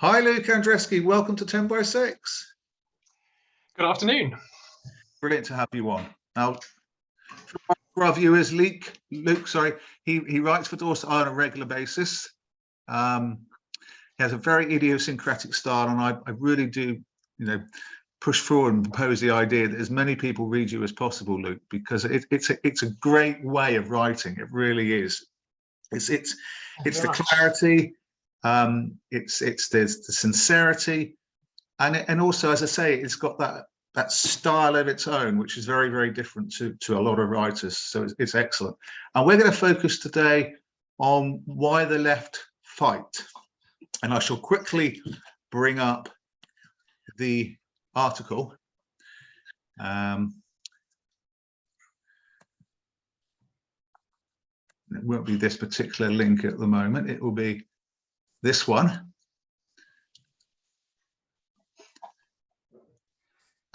Hi, Luke Andreski. Welcome to 10 by 6. Good afternoon. Brilliant to have you on. Now, for our viewers, Luke, he writes for Dorset Eye on a regular basis. He has a very idiosyncratic style, and I really do, push forward and propose the idea that as many people read you as possible, Luke, because it's a great way of writing. It really is. It's the clarity. It's the sincerity, and also, as I say, it's got that style of its own, which is very, very different to a lot of writers. So it's excellent. And we're going to focus today on why the left fight. And I shall quickly bring up the article. It won't be this particular link at the moment. It will be this one.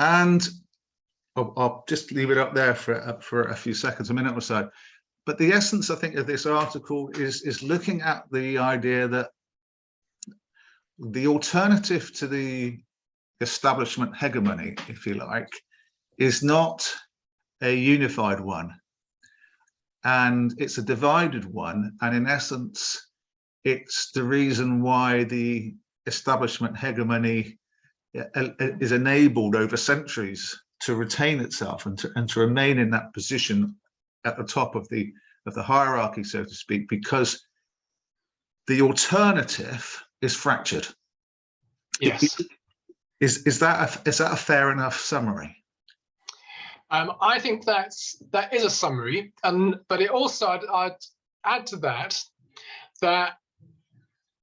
And I'll just leave it up there for a few seconds, a minute or so. But the essence, I think, of this article is looking at the idea that the alternative to the establishment hegemony, if you like, is not a unified one. And it's a divided one. And in essence, it's the reason why the establishment hegemony is enabled over centuries to retain itself and to remain in that position at the top of the hierarchy, so to speak, because the alternative is fractured. Yes. Is that a fair enough summary? I think that is a summary, but it also I'd add to that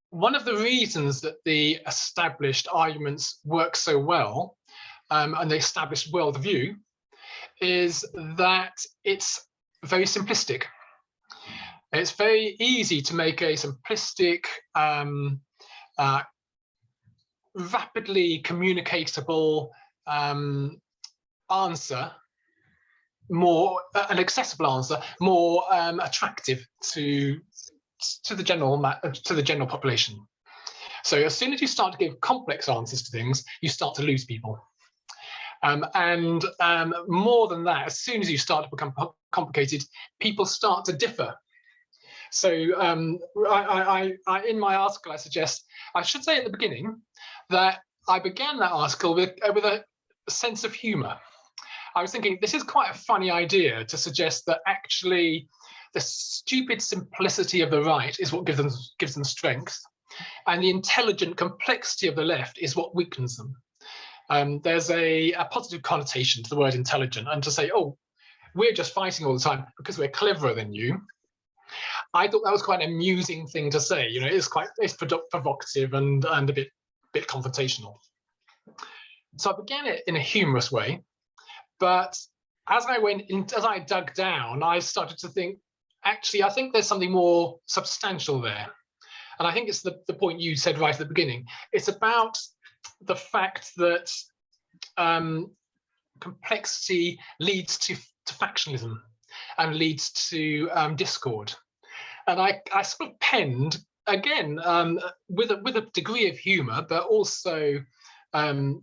one of the reasons that the established arguments work so well, and the established worldview, is that it's very simplistic. It's very easy to make a simplistic, rapidly communicatable answer, an accessible answer, more attractive to the general population. So as soon as you start to give complex answers to things, you start to lose people. And more than that, as soon as you start to become complicated, people start to differ. So I in my article, I should say at the beginning that I began that article with a sense of humor. I was thinking, this is quite a funny idea to suggest that actually the stupid simplicity of the right is what gives them strength, and the intelligent complexity of the left is what weakens them. There's a positive connotation to the word intelligent, and to say, oh, we're just fighting all the time because we're cleverer than you. I thought that was quite an amusing thing to say. It's provocative and a bit confrontational. So I began it in a humorous way, but as I dug down, I started to think, actually, I think there's something more substantial there. And I think it's the point you said right at the beginning. It's about the fact that complexity leads to factionalism and leads to discord. And I sort of penned, again, with a degree of humor, but also a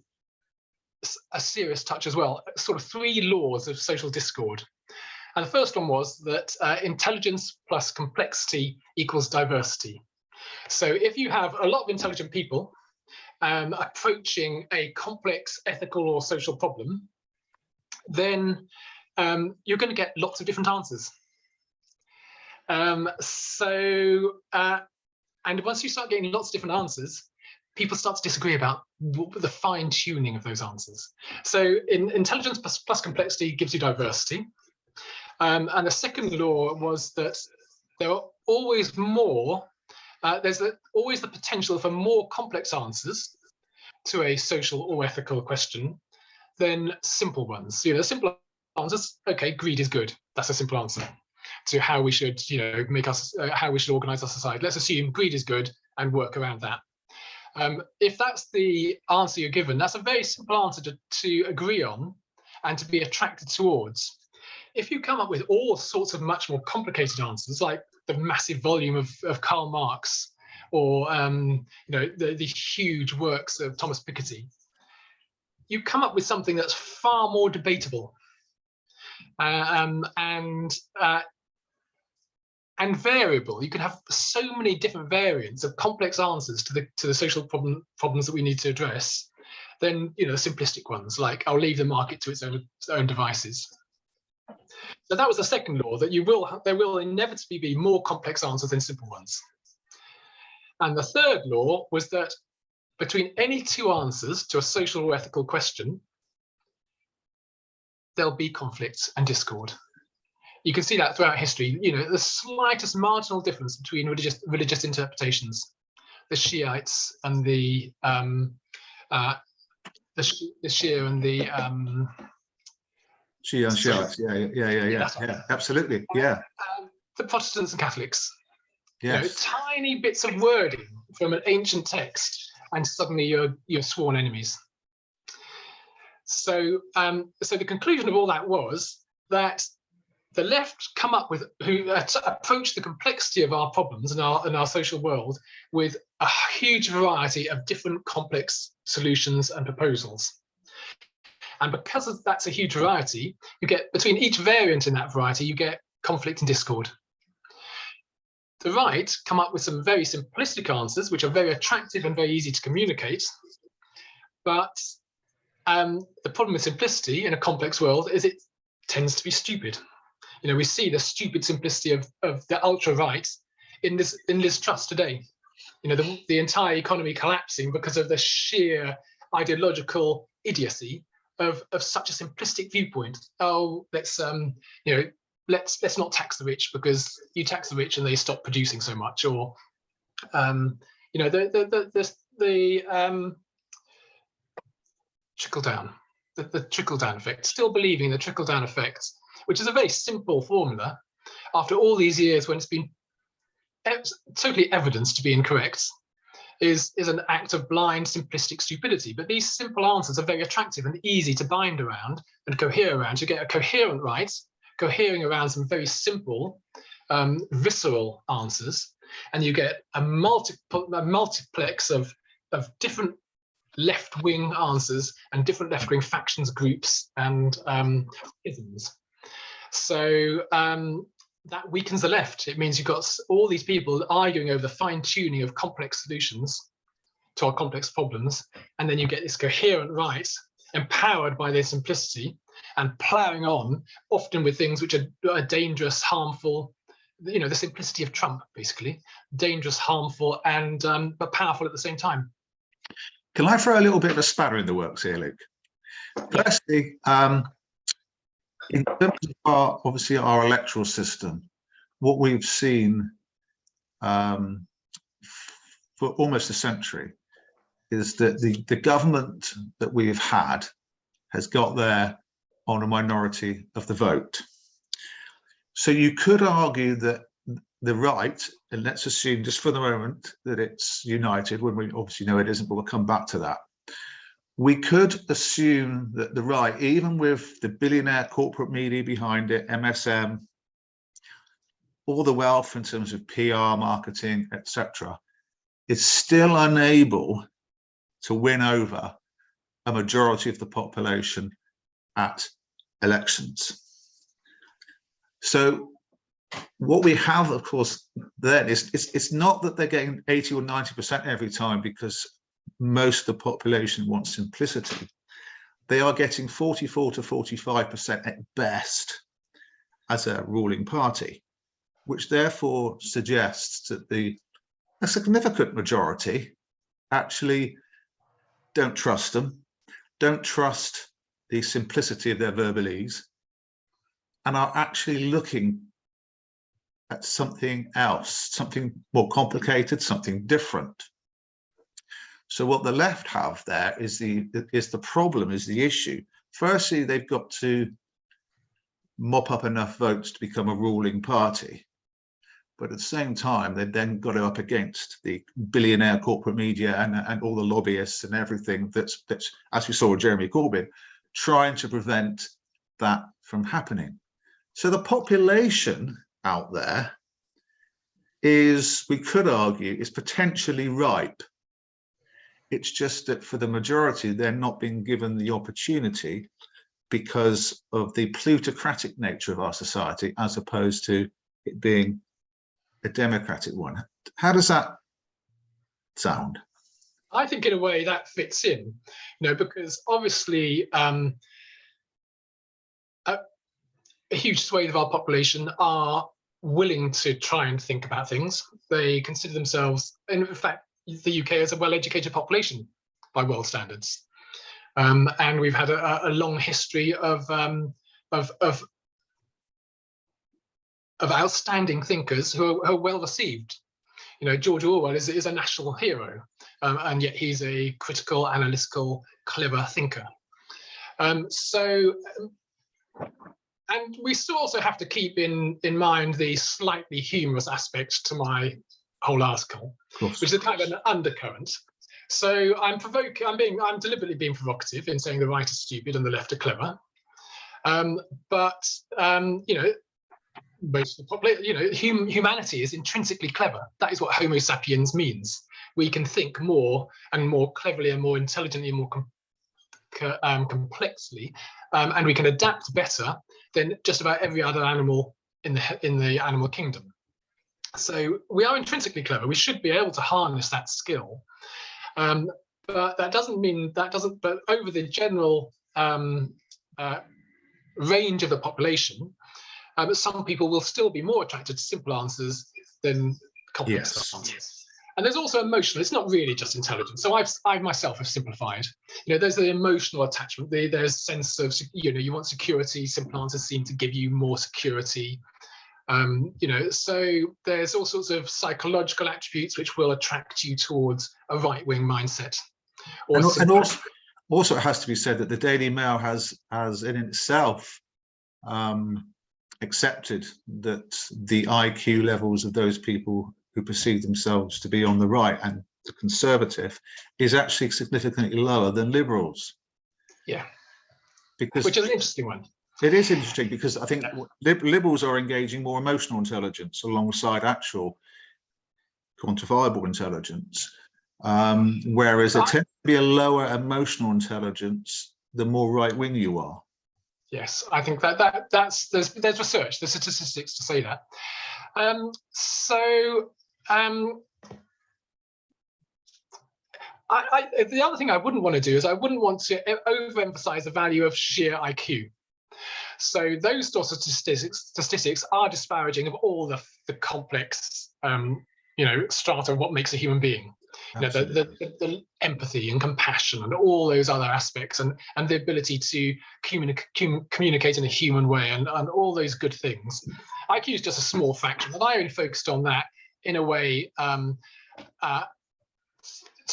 serious touch as well, sort of 3 laws of social discord. And the first one was that intelligence plus complexity equals diversity. So if you have a lot of intelligent people approaching a complex ethical or social problem, then you're going to get lots of different answers. And once you start getting lots of different answers, people start to disagree about the fine-tuning of those answers. So intelligence plus complexity gives you diversity. And the second law was that there are always more, there's always the potential for more complex answers to a social or ethical question than simple ones. Simple answers, okay, greed is good. That's a simple answer to how we should, how we should organize our society. Let's assume greed is good and work around that. If that's the answer you're given, that's a very simple answer to agree on and to be attracted towards. If you come up with all sorts of much more complicated answers, like the massive volume of Karl Marx or the huge works of Thomas Piketty, you come up with something that's far more debatable and variable. You can have so many different variants of complex answers to the social problems that we need to address than simplistic ones like I'll leave the market to its own devices. So that was the second law, that there will inevitably be more complex answers than simple ones. And the third law was that between any two answers to a social or ethical question, there'll be conflict and discord. You can see that throughout history. The slightest marginal difference between religious interpretations, the Shiites and the Shia and the Shia and Shiites. Yeah, absolutely. Yeah. The Protestants and Catholics. Yes. Tiny bits of wording from an ancient text, and suddenly you're sworn enemies. So the conclusion of all that was that the left come up with approach the complexity of our problems and our social world with a huge variety of different complex solutions and proposals. And because that's a huge variety, you get between each variant in that variety, you get conflict and discord. The right come up with some very simplistic answers, which are very attractive and very easy to communicate. But the problem with simplicity in a complex world is it tends to be stupid. We see the stupid simplicity of the ultra right in Liz Truss today. The entire economy collapsing because of the sheer ideological idiocy of such a simplistic viewpoint. Oh, let's not tax the rich because you tax the rich and they stop producing so much. Or the trickle down, the trickle down effect. Still believing the trickle down effect, which is a very simple formula, after all these years when it's been totally evidenced to be incorrect, is an act of blind, simplistic stupidity. But these simple answers are very attractive and easy to bind around and cohere around. You get a coherent right, cohering around some very simple, visceral answers, and you get a multiplex of different left-wing answers and different left-wing factions, groups, and isms. So that weakens the left. It means you've got all these people arguing over the fine-tuning of complex solutions to our complex problems, and then you get this coherent right, empowered by their simplicity, and ploughing on, often with things which are dangerous, harmful. The simplicity of Trump, basically, dangerous, harmful, and but powerful at the same time. Can I throw a little bit of a spanner in the works here, Luke? Firstly, in terms of our electoral system, what we've seen for almost a century is that the government that we've had has got there on a minority of the vote. So you could argue that the right, and let's assume just for the moment that it's united, when we obviously know it isn't, but we'll come back to that. We could assume that the right, even with the billionaire corporate media behind it, MSM, all the wealth in terms of PR, marketing, etc., is still unable to win over a majority of the population at elections. So what we have, of course, then is it's not that they're getting 80 or 90% every time because most of the population wants simplicity. They are getting 44 to 45% at best as a ruling party, which therefore suggests that a significant majority actually don't trust them, don't trust the simplicity of their verbalese, and are actually looking at something else, something more complicated, something different. So what the left have there is the problem, is the issue. Firstly, they've got to mop up enough votes to become a ruling party. But at the same time, they've then got to up against the billionaire corporate media and all the lobbyists and everything that's, as we saw with Jeremy Corbyn, trying to prevent that from happening. So the population out there is, we could argue, is potentially ripe. It's just that for the majority, they're not being given the opportunity because of the plutocratic nature of our society, as opposed to it being a democratic one. How does that sound? I think in a way that fits in, because obviously a huge swathe of our population are willing to try and think about things. They consider themselves, in fact, the UK as a well-educated population by world standards, and we've had a long history of outstanding thinkers who are well received. George Orwell is a national hero, and yet he's a critical, analytical, clever thinker. And we still also have to keep in mind the slightly humorous aspect to my whole article, which is a kind of an undercurrent. So I'm deliberately being provocative in saying the right is stupid and the left are clever. But most of the population, humanity is intrinsically clever. That is what Homo sapiens means. We can think more and more cleverly and more intelligently and more complexly, and we can adapt better than just about every other animal in the animal kingdom. So we are intrinsically clever. We should be able to harness that skill, but that doesn't mean But over the general range of the population, some people will still be more attracted to simple answers than complex answers. And there's also emotional. It's not really just intelligence. So I myself have simplified. There's the emotional attachment. There's a sense of, you want security. Simple answers seem to give you more security. So there's all sorts of psychological attributes which will attract you towards a right-wing mindset. And also it has to be said that the Daily Mail has in itself accepted that the IQ levels of those people who perceive themselves to be on the right and the conservative is actually significantly lower than liberals. Yeah, which is an interesting one. It is interesting because I think liberals are engaging more emotional intelligence alongside actual quantifiable intelligence, whereas there tends to be a lower emotional intelligence the more right-wing you are. There's research, there's statistics to say that. The other thing I wouldn't want to do is I wouldn't want to overemphasize the value of sheer IQ. So those sorts of statistics are disparaging of all the complex, strata of what makes a human being. The empathy and compassion and all those other aspects, and the ability to communicate in a human way, and all those good things. IQ is just a small fraction, and I only focused on that in a way to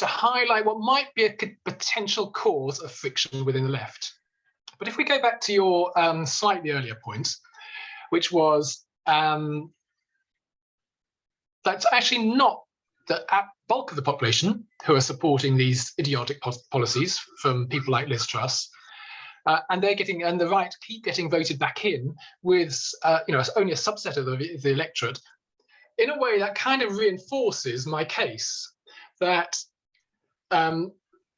highlight what might be a potential cause of friction within the left. But if we go back to your slightly earlier point, which was that's actually not the bulk of the population who are supporting these idiotic policies from people like Liz Truss, and the right keep getting voted back in with only a subset of the electorate. In a way, that kind of reinforces my case that a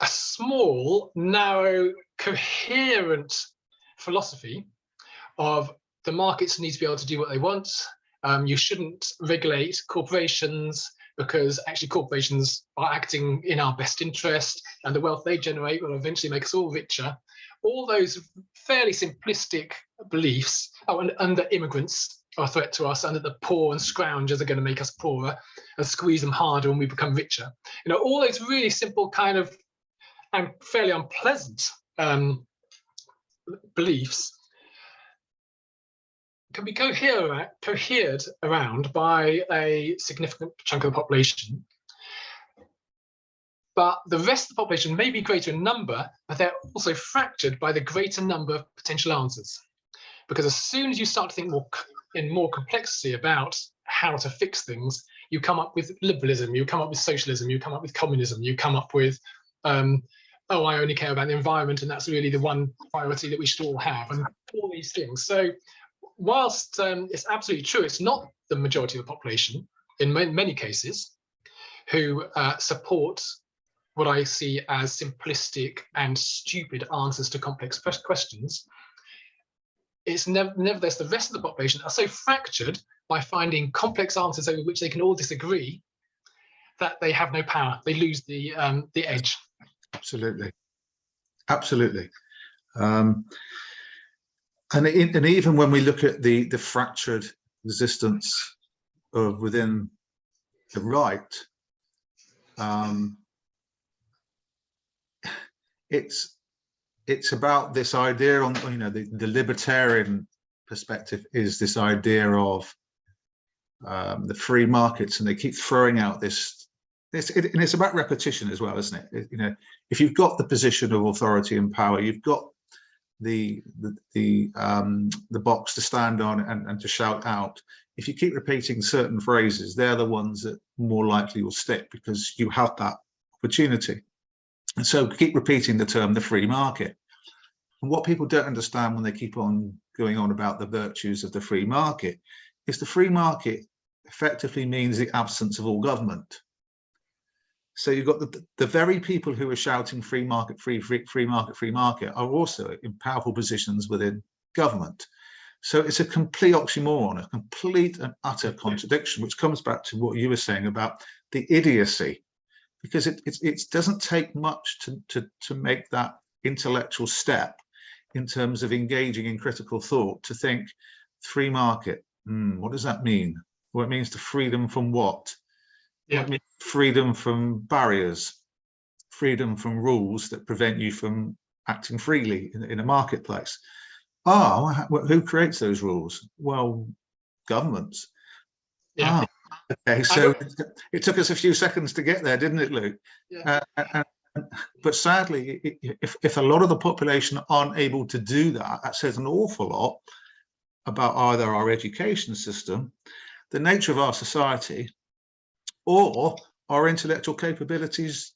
small, narrow, coherent philosophy of the markets need to be able to do what they want. You shouldn't regulate corporations because actually corporations are acting in our best interest, and the wealth they generate will eventually make us all richer. All those fairly simplistic beliefs, and that immigrants are a threat to us, and that the poor and scroungers are going to make us poorer and squeeze them harder when we become richer. All those really simple kind of and fairly unpleasant beliefs can be cohered around by a significant chunk of the population. But the rest of the population may be greater in number, but they're also fractured by the greater number of potential answers. Because as soon as you start to think more complexity about how to fix things, you come up with liberalism, you come up with socialism, you come up with communism, you come up with I only care about the environment, and that's really the one priority that we should all have, and all these things. So whilst it's absolutely true, it's not the majority of the population, in many cases, who support what I see as simplistic and stupid answers to complex questions, it's nevertheless the rest of the population are so fractured by finding complex answers over which they can all disagree that they have no power. They lose the edge. Absolutely, absolutely. And even when we look at the fractured resistance of within the right, it's about this idea on, you know, the libertarian perspective is this idea of the free markets, and they keep throwing out this, and it's about repetition as well, isn't it? You know, if you've got the position of authority and power, you've got the box to stand on and to shout out. If you keep repeating certain phrases, they're the ones that more likely will stick because you have that opportunity. And so keep repeating the term the free market. And what people don't understand when they keep on going on about the virtues of the free market is the free market effectively means the absence of all government. So you've got the very people who are shouting free market, free market, free market are also in powerful positions within government. So it's a complete oxymoron, a complete and utter contradiction, which comes back to what you were saying about the idiocy, because it doesn't take much to make that intellectual step in terms of engaging in critical thought to think free market. What does that mean? Well, it means to freedom from what? Yeah. Well, it means freedom from barriers, freedom from rules that prevent you from acting freely in a marketplace. Who creates those rules? Well, governments. Yeah. Okay, so it took us a few seconds to get there, didn't it, Luke? Yeah. But sadly, if a lot of the population aren't able to do that, that says an awful lot about either our education system, the nature of our society, or our intellectual capabilities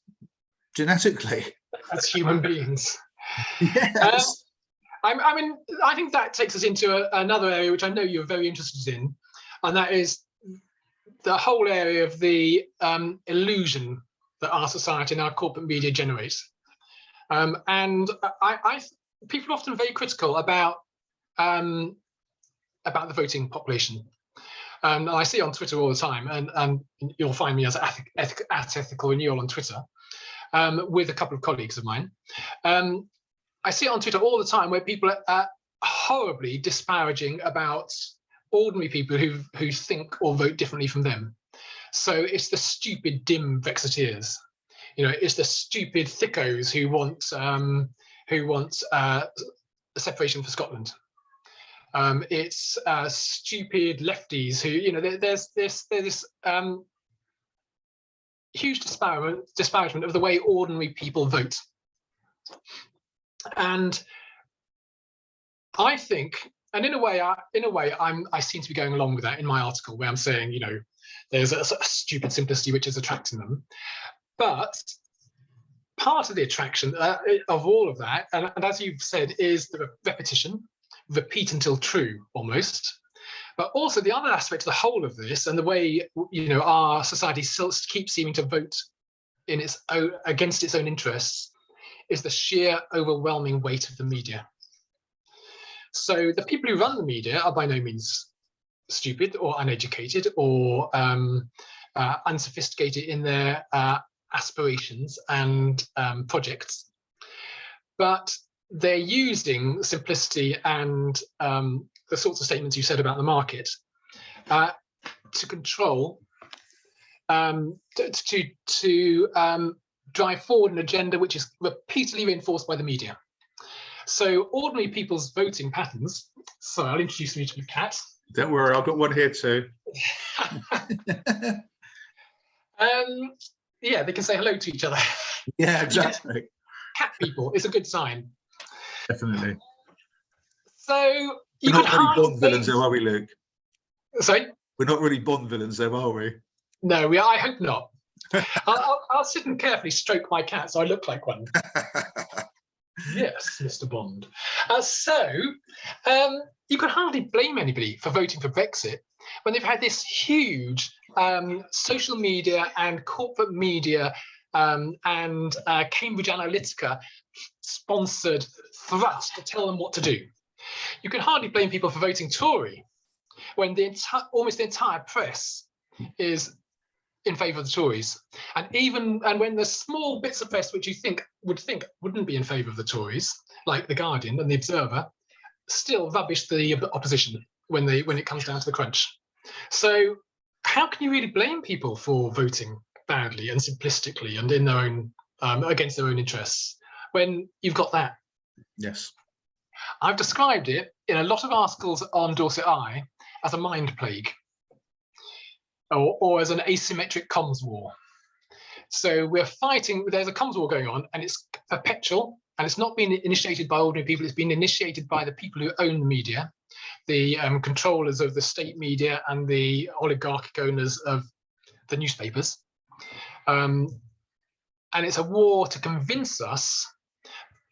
genetically. As human beings. Yes. I mean, I think that takes us into another area which I know you're very interested in, and that is the whole area of the illusion that our society and our corporate media generates. And people are often very critical about the voting population. And I see on Twitter all the time, and you'll find me as ethical renewal on Twitter with a couple of colleagues of mine. I see it on Twitter all the time where people are horribly disparaging about ordinary people who think or vote differently from them. So it's the stupid dim Brexiteers, you know, it's the stupid thickos who want a separation for Scotland. It's stupid lefties who, you know, there's this huge disparagement of the way ordinary people vote. And I think, and in a way, I seem to be going along with that in my article, where I'm saying, you know, there's a stupid simplicity which is attracting them. But part of the attraction of all of that, and as you've said, is the repetition, repeat until true, almost. But also the other aspect of the whole of this, and the way, you know, our society still keeps seeming to vote in its own, against its own interests, is the sheer overwhelming weight of the media. So the people who run the media are by no means stupid or uneducated or unsophisticated in their aspirations and projects, but they're using simplicity and the sorts of statements you said about the market to control, to drive forward an agenda which is repeatedly reinforced by the media. So ordinary people's voting patterns. So I'll introduce you to the cat. Don't worry, I've got one here too. Yeah, they can say hello to each other. Yeah, exactly. Cat people, it's a good sign. Definitely. So we're not really Bond villains, though, are we, Luke? Sorry? We're not really Bond villains, though, are we? No, I hope not. I'll sit and carefully stroke my cat so I look like one. Yes, Mr. Bond. you can hardly blame anybody for voting for Brexit when they've had this huge social media and corporate media and Cambridge Analytica sponsored thrust to tell them what to do. You can hardly blame people for voting Tory when almost the entire press is in favour of the Tories, and when there's small bits of press which you wouldn't be in favour of the Tories, like the Guardian and the Observer, still rubbish the opposition when it comes down to the crunch. So how can you really blame people for voting badly and simplistically and in their own against their own interests when you've got that? Yes. I've described it in a lot of articles on Dorset Eye as a mind plague, or as an asymmetric comms war. So we're fighting, there's a comms war going on, and it's perpetual, and it's not being initiated by ordinary people, it's been initiated by the people who own the media, the controllers of the state media and the oligarchic owners of the newspapers. And it's a war to convince us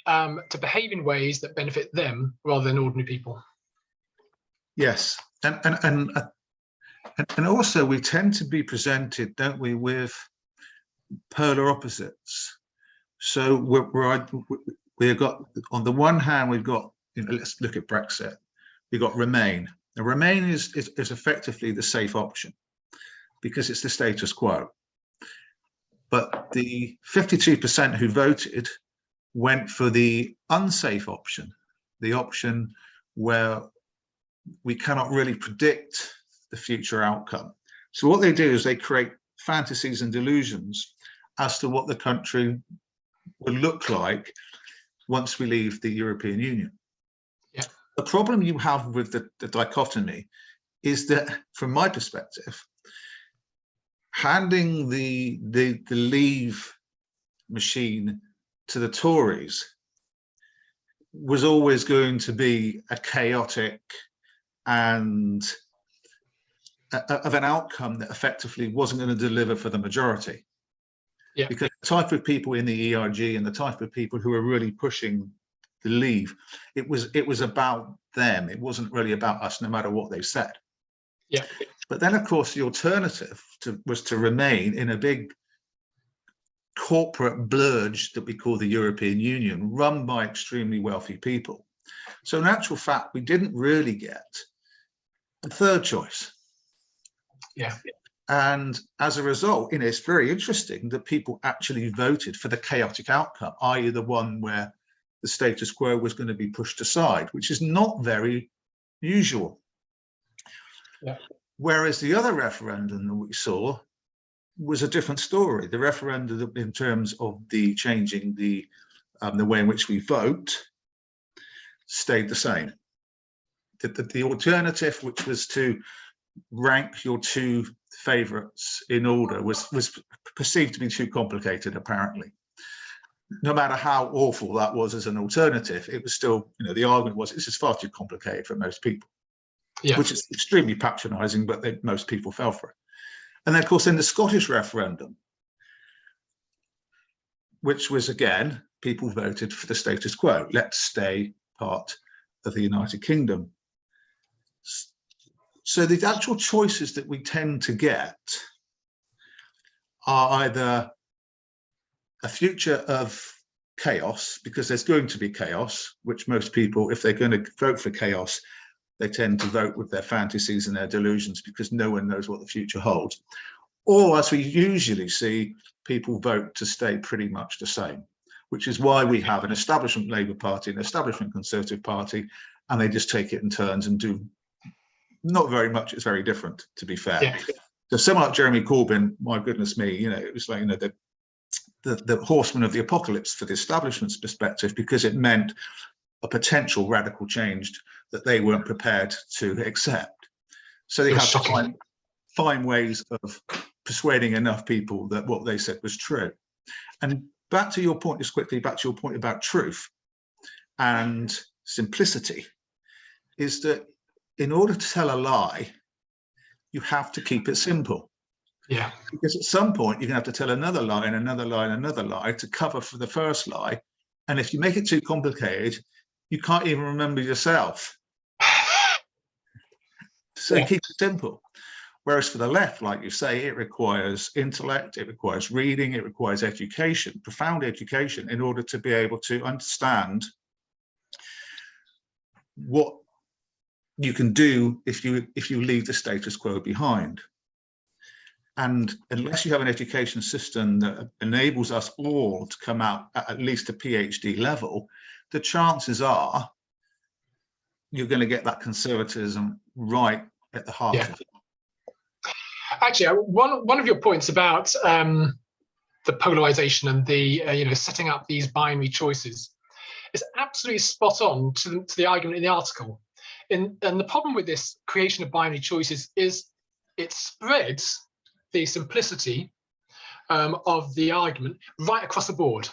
to behave in ways that benefit them rather than ordinary people. Yes, and also we tend to be presented, don't we, with polar opposites. So we've got, on the one hand, we've got, let's look at Brexit. We've got Remain. Now, Remain is effectively the safe option because it's the status quo. But the 52% who voted went for the unsafe option, the option where we cannot really predict the future outcome. So what they do is they create fantasies and delusions as to what the country will look like once we leave the European Union. Yeah. The problem you have with the dichotomy is that, from my perspective, handing the Leave machine to the Tories was always going to be a chaotic and of an outcome that effectively wasn't going to deliver for the majority. Yeah. Because the type of people in the ERG and the type of people who are really pushing the Leave, it was about them. It wasn't really about us, no matter what they said. Yeah. But then, of course, the alternative was to remain in a big corporate blurge that we call the European Union, run by extremely wealthy people. So in actual fact, we didn't really get a third choice. Yeah. And as a result, it's very interesting that people actually voted for the chaotic outcome, i.e. the one where the status quo was going to be pushed aside, which is not very usual. Yeah. Whereas the other referendum that we saw was a different story. The referendum in terms of the changing the way in which we vote stayed the same. The alternative, which was to rank your two favourites in order, was perceived to be too complicated, apparently. No matter how awful that was as an alternative, it was still, the argument was this is far too complicated for most people. Yeah. Which is extremely patronising, but most people fell for it. And then, of course, in the Scottish referendum, which was, again, people voted for the status quo. Let's stay part of the United Kingdom. So the actual choices that we tend to get are either a future of chaos, because there's going to be chaos, which most people, if they're going to vote for chaos, they tend to vote with their fantasies and their delusions because no one knows what the future holds. Or, as we usually see, people vote to stay pretty much the same, which is why we have an establishment Labour Party, an establishment Conservative Party, and they just take it in turns and do not very much. It's very different, to be fair. Yeah. So someone like Jeremy Corbyn, my goodness me, it was like, the horseman of the apocalypse for the establishment's perspective, because it meant a potential radical change that they weren't prepared to accept. So they have to find ways of persuading enough people that what they said was true. And back to your point, just quickly, back to your point about truth and simplicity, is that in order to tell a lie, you have to keep it simple. Yeah. Because at some point you're gonna have to tell another lie and another lie and another lie to cover for the first lie. And if you make it too complicated, you can't even remember yourself. So keep it simple. Whereas for the left, like you say, it requires intellect, it requires reading, it requires education, profound education, in order to be able to understand what you can do if you leave the status quo behind. And unless you have an education system that enables us all to come out at least a PhD level, the chances are you're going to get that conservatism right at the heart of it. Actually, one of your points about the polarization and the setting up these binary choices is absolutely spot on to the argument in the article. And the problem with this creation of binary choices is it spreads the simplicity of the argument right across the board.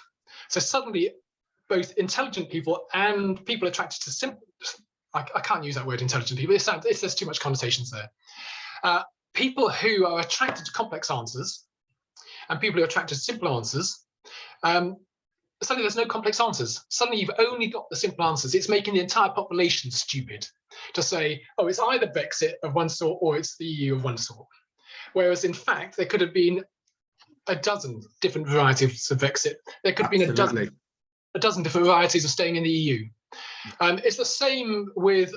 So suddenly, both intelligent people and people attracted to simple, I can't use that word intelligent people, there's too much connotations there. People who are attracted to complex answers and people who are attracted to simple answers, suddenly there's no complex answers. Suddenly you've only got the simple answers. It's making the entire population stupid to say, oh, it's either Brexit of one sort or it's the EU of one sort. Whereas in fact, there could have been a dozen different varieties of Brexit. There could have been a dozen different varieties of staying in the EU. It's the same with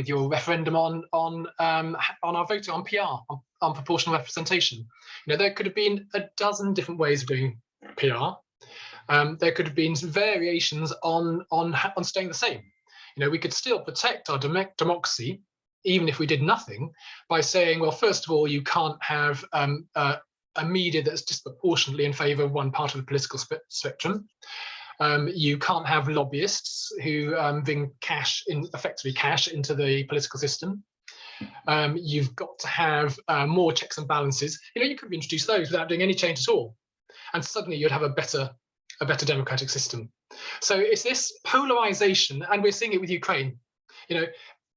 your referendum on our vote on PR, on proportional representation. There could have been a dozen different ways of doing PR. There could have been some variations on staying the same. We could still protect our democracy even if we did nothing by saying, well, first of all, you can't have a media that's disproportionately in favour of one part of the political spectrum. You can't have lobbyists who bring effectively cash into the political system. You've got to have more checks and balances. You could introduce those without doing any change at all, and suddenly you'd have a better democratic system. So it's this polarization, and we're seeing it with Ukraine.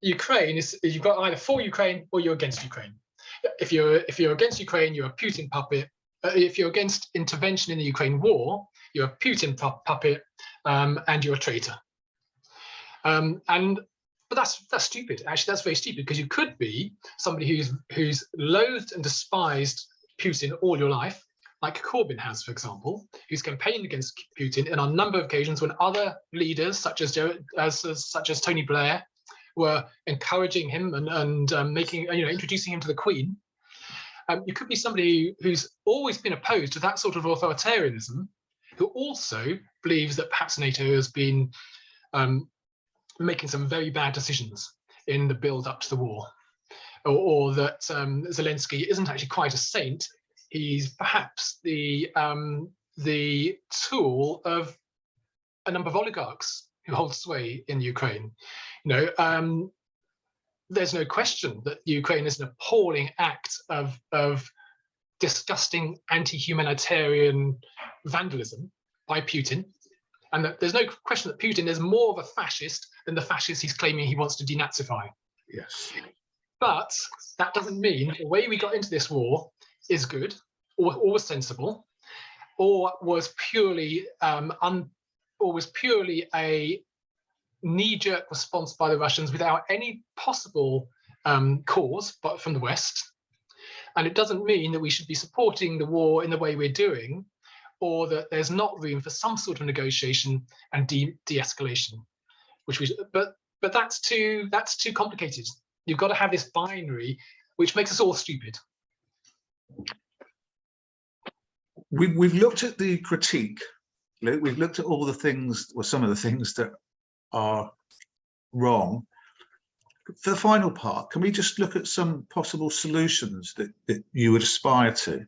Ukraine is you've got either for Ukraine or you're against Ukraine. If you're against Ukraine, you're a Putin puppet. If you're against intervention in the Ukraine war, you're a Putin puppet, and you're a traitor. But that's stupid. Actually, that's very stupid, because you could be somebody who's loathed and despised Putin all your life, like Corbyn has, for example, who's campaigned against Putin, and on a number of occasions when other leaders, such as Tony Blair, were encouraging him and introducing him to the Queen. You could be somebody who's always been opposed to that sort of authoritarianism, who also believes that perhaps NATO has been making some very bad decisions in the build-up to the war, or that Zelensky isn't actually quite a saint. He's perhaps the tool of a number of oligarchs who hold sway in Ukraine. There's no question that Ukraine is an appalling act of disgusting anti-humanitarian vandalism by Putin, and that there's no question that Putin is more of a fascist than the fascists he's claiming he wants to denazify. Yes. But that doesn't mean the way we got into this war is good, or was sensible, or was purely a knee-jerk response by the Russians without any possible cause, but from the West. And it doesn't mean that we should be supporting the war in the way we're doing, or that there's not room for some sort of negotiation and de-escalation. But that's too complicated. You've got to have this binary, which makes us all stupid. We've looked at the critique, Luke. We've looked at all the things, or some of the things that are wrong. For the final part, can we just look at some possible solutions that you would aspire to?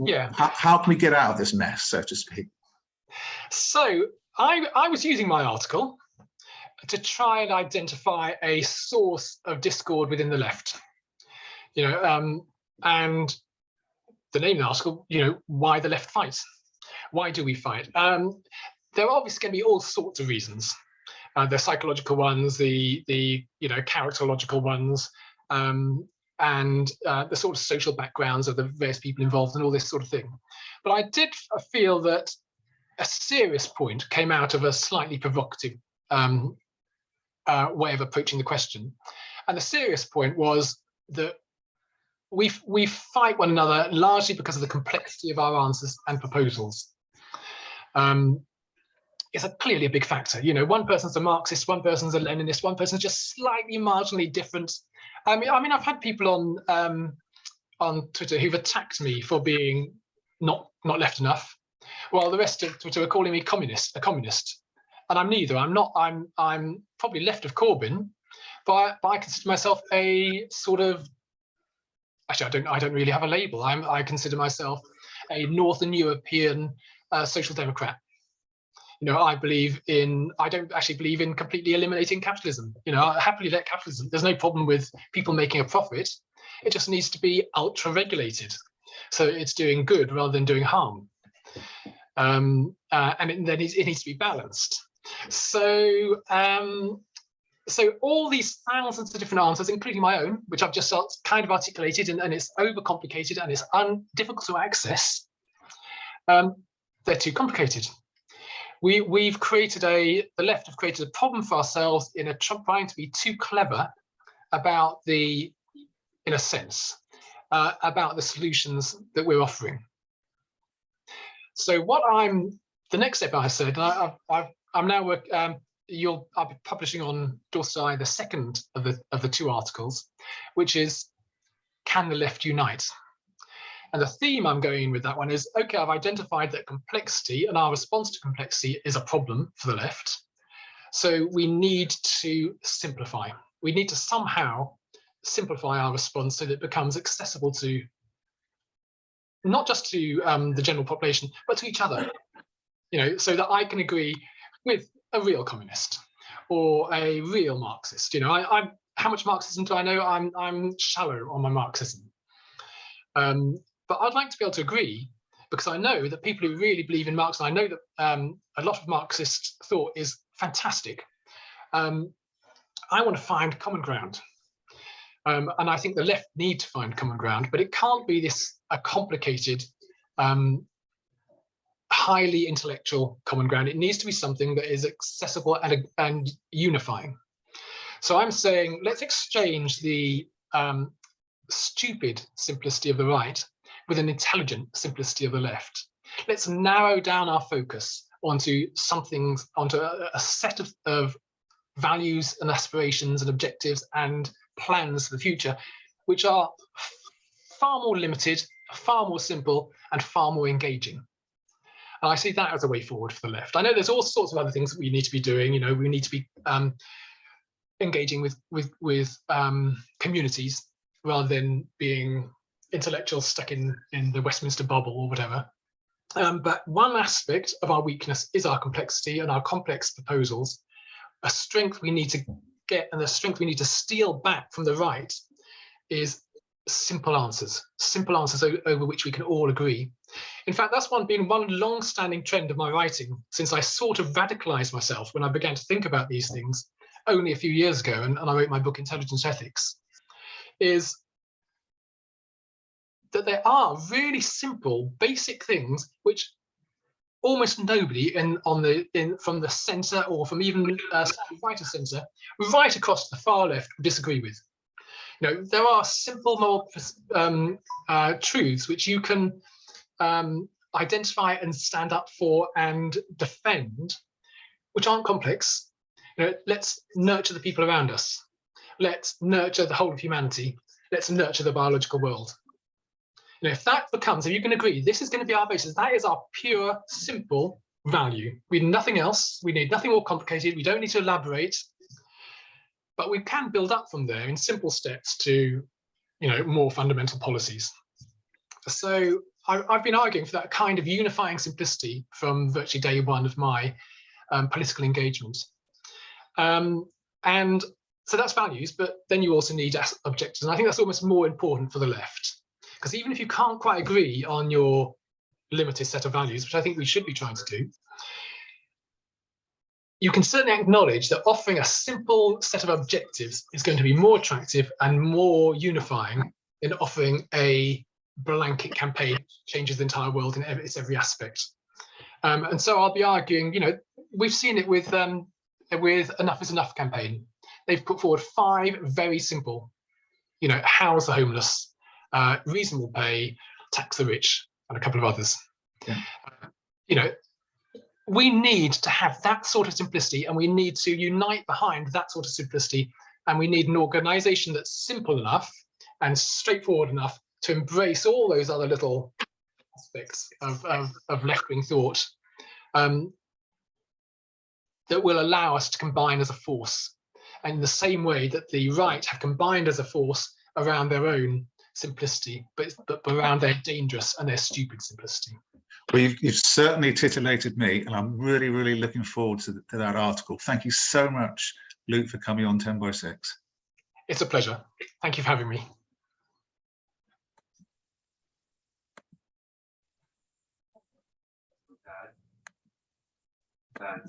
Yeah. How can we get out of this mess, so to speak? So I was using my article to try and identify a source of discord within the left. And the name of the article, why the left fights. Why do we fight? There are obviously going to be all sorts of reasons. The psychological ones, the characterological ones, and the sort of social backgrounds of the various people involved and all this sort of thing. But I did feel that a serious point came out of a slightly provocative way of approaching the question. And the serious point was that we fight one another largely because of the complexity of our answers and proposals. It's clearly a big factor. You know, one person's a Marxist, one person's a Leninist, one person's just slightly marginally different. I mean, I've had people on Twitter who've attacked me for being not left enough, while the rest of Twitter are calling me a communist, and I'm neither. I'm not. I'm probably left of Corbyn, but I consider myself a sort of. Actually, I don't really have a label. I consider myself a Northern European social democrat. You know, I don't actually believe in completely eliminating capitalism. You know, I happily let capitalism. There's no problem with people making a profit. It just needs to be ultra regulated, so it's doing good rather than doing harm. And it needs to be balanced. So all these thousands of different answers, including my own, which I've just kind of articulated, and it's overcomplicated and it's difficult to access. They're too complicated. The left have created a problem for ourselves in trying to be too clever about in a sense, about the solutions that we're offering. So the next step I said, and I'm now I'll be publishing on Dorsai the second of the two articles, which is, can the left unite? And the theme I'm going with that one is, okay, I've identified that complexity and our response to complexity is a problem for the left. So we need to simplify. We need to somehow simplify our response so that it becomes accessible to not just to the general population, but to each other. You know, so that I can agree with a real communist or a real Marxist. You know, how much Marxism do I know? I'm shallow on my Marxism. But I'd like to be able to agree, because I know that people who really believe in Marx, and I know that a lot of Marxist thought is fantastic. I want to find common ground. And I think the left need to find common ground, but it can't be a complicated, highly intellectual common ground. It needs to be something that is accessible and unifying. So I'm saying, let's exchange the stupid simplicity of the right with an intelligent simplicity of the left. Let's narrow down our focus onto a set of values and aspirations and objectives and plans for the future, which are far more limited, far more simple, and far more engaging. And I see that as a way forward for the left. I know there's all sorts of other things that we need to be doing. You know, we need to be engaging with communities rather than being intellectuals stuck in the Westminster bubble or whatever. But one aspect of our weakness is our complexity and our complex proposals. A strength we need to get and the strength we need to steal back from the right is simple answers over which we can all agree. In fact, that's been one long-standing trend of my writing since I sort of radicalized myself when I began to think about these things only a few years ago, and I wrote my book Intelligence Ethics, is that there are really simple, basic things which almost nobody from the centre or from even right of centre, right across the far left, would disagree with. You know, there are simple moral truths which you can identify and stand up for and defend, which aren't complex. You know, let's nurture the people around us. Let's nurture the whole of humanity. Let's nurture the biological world. You know, if you can agree, this is going to be our basis. That is our pure, simple value. We need nothing else. We need nothing more complicated. We don't need to elaborate. But we can build up from there in simple steps to, you know, more fundamental policies. So I've been arguing for that kind of unifying simplicity from virtually day one of my political engagement. And so that's values, but then you also need objectives. And I think that's almost more important for the left. Because even if you can't quite agree on your limited set of values, which I think we should be trying to do, you can certainly acknowledge that offering a simple set of objectives is going to be more attractive and more unifying than offering a blanket campaign that changes the entire world in its every aspect. And so I'll be arguing, you know, we've seen it with Enough is Enough campaign. they've put forward 5 very simple, house the homeless, reasonable pay, tax the rich, and a couple of others. Yeah. We need to have that sort of simplicity, and we need to unite behind that sort of simplicity, and we need an organization that's simple enough and straightforward enough to embrace all those other little aspects of left-wing thought, that will allow us to combine as a force, and in the same way that the right have combined as a force around their own simplicity, but around their dangerous and their stupid simplicity. Well, you've certainly titillated me, and I'm really, really looking forward to that article. Thank you so much, Luke, for coming on 10 by 6. It's a pleasure. Thank you for having me. Bad.